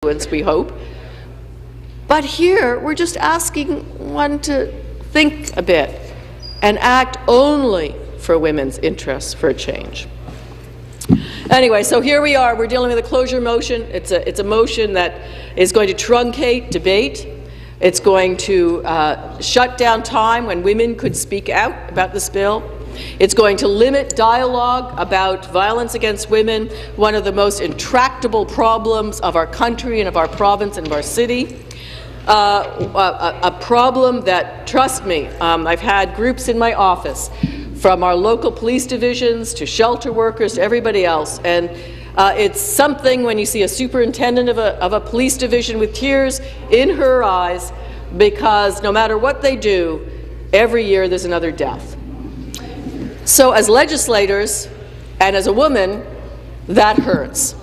we hope. But here, we're just asking one to think a bit and act only for women's interests for a change. Anyway, so here we are. We're dealing with a closure motion. It's a motion that is going to truncate debate. It's going to shut down time when women could speak out about this bill. It's going to limit dialogue about violence against women, one of the most intractable problems of our country and of our province and of our city. A problem that, trust me, I've had groups in my office, from our local police divisions to shelter workers to everybody else, and it's something when you see a superintendent of a police division with tears in her eyes, because no matter what they do, every year there's another death. So as legislators and as a woman, that hurts.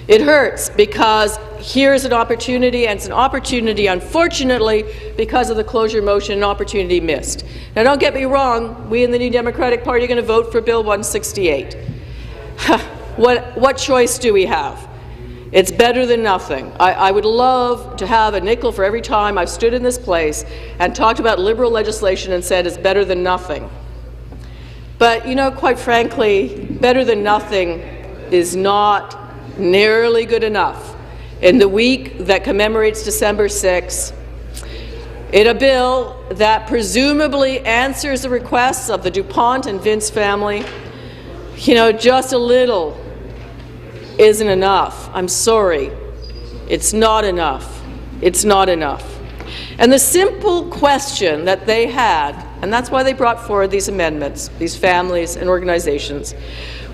It hurts because here's an opportunity, and it's an opportunity, unfortunately, because of the closure motion, an opportunity missed. Now, don't get me wrong, we in the New Democratic Party are going to vote for Bill 168. What choice do we have? It's better than nothing. I would love to have a nickel for every time I've stood in this place and talked about Liberal legislation and said it's better than nothing. But, you know, quite frankly, better than nothing is not nearly good enough. In the week that commemorates December 6th, in a bill that presumably answers the requests of the DuPont and Vince family, you know, just a little isn't enough. I'm sorry. It's not enough. It's not enough. And the simple question that they had, and that's why they brought forward these amendments, these families and organizations,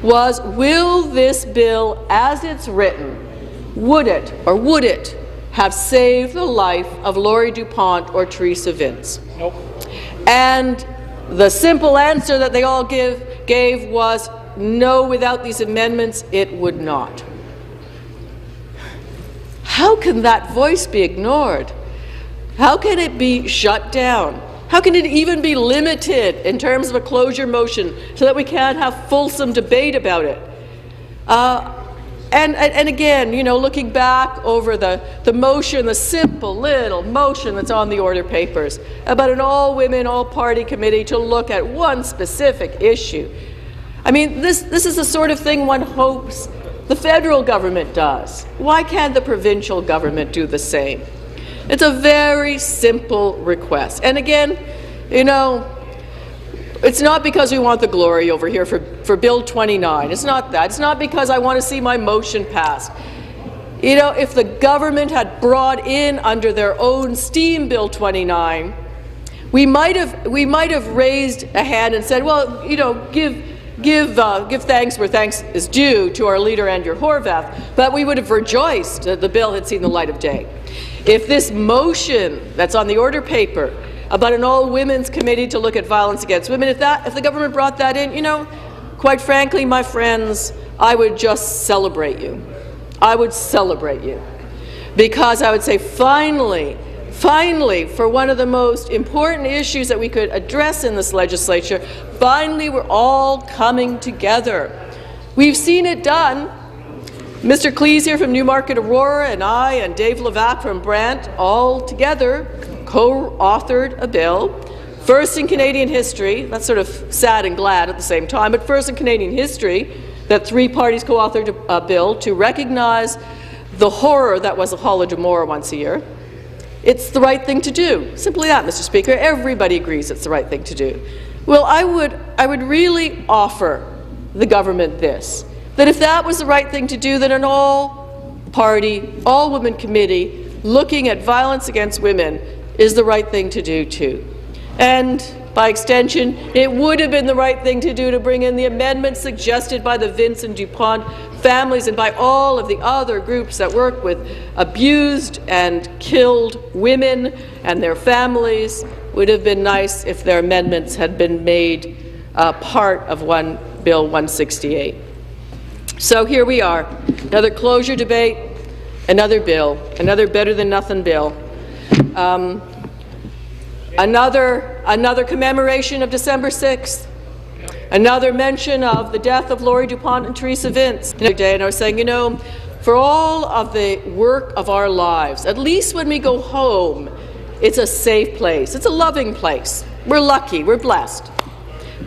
was, will this bill, as it's written, would it have saved the life of Laurie DuPont or Teresa Vince? Nope. And the simple answer that they all gave was, no, without these amendments, it would not. How can that voice be ignored? How can it be shut down? How can it even be limited in terms of a closure motion so that we can't have fulsome debate about it? And again, you know, looking back over the motion, the simple little motion that's on the order papers about an all-women, all-party committee to look at one specific issue. I mean, this is the sort of thing one hopes the federal government does. Why can't the provincial government do the same? It's a very simple request. And again, you know, it's not because we want the glory over here for Bill 29. It's not that. It's not because I want to see my motion passed. You know, if the government had brought in under their own steam Bill 29, we might have raised a hand and said, well, you know, give thanks where thanks is due to our leader, Andrew Horwath, but we would have rejoiced that the bill had seen the light of day. If this motion that's on the order paper about an all-women's committee to look at violence against women, if the government brought that in, you know, quite frankly, my friends, I would just celebrate you. I would celebrate you. Because I would say, finally, for one of the most important issues that we could address in this legislature, finally we're all coming together. We've seen it done. Mr. Cleese here from Newmarket Aurora and I and Dave Levac from Brant all together co-authored a bill, first in Canadian history, that's sort of sad and glad at the same time, but first in Canadian history that three parties co-authored a bill to recognize the horror that was a Holodomor once a year. It's the right thing to do. Simply that, Mr. Speaker. Everybody agrees it's the right thing to do. Well, I would really offer the government this, that if that was the right thing to do, then an all-party, all-women committee looking at violence against women is the right thing to do too. And by extension, it would have been the right thing to do to bring in the amendments suggested by the Vince and DuPont families and by all of the other groups that work with abused and killed women and their families. Would have been nice if their amendments had been made part of Bill 168. So here we are, another closure debate, another bill, another better-than-nothing bill. Another commemoration of December 6th, another mention of the death of Laurie DuPont and Teresa Vince. The other day, and I was saying, you know, for all of the work of our lives, at least when we go home, it's a safe place. It's a loving place. We're lucky. We're blessed.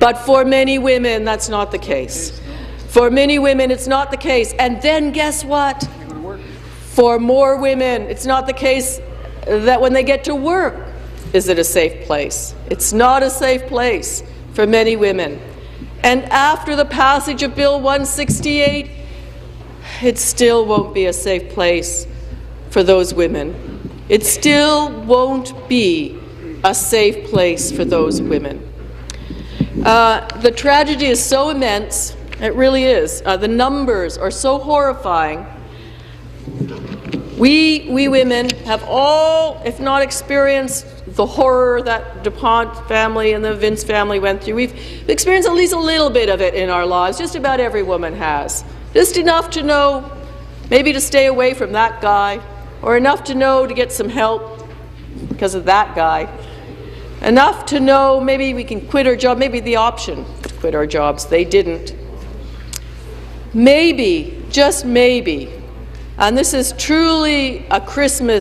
But for many women, that's not the case. For many women, it's not the case. And then guess what? For more women, it's not the case that when they get to work, is it a safe place? It's not a safe place for many women. And after the passage of Bill 168, it still won't be a safe place for those women. It still won't be a safe place for those women. The tragedy is so immense, it really is. The numbers are so horrifying. We women have all, if not experienced, the horror that DuPont family and the Vince family went through. We've experienced at least a little bit of it in our lives. Just about every woman has. Just enough to know maybe to stay away from that guy, or enough to know to get some help because of that guy. Enough to know maybe we can quit our job, maybe the option to quit our jobs. They didn't. Maybe, just maybe, and this is truly a Christmas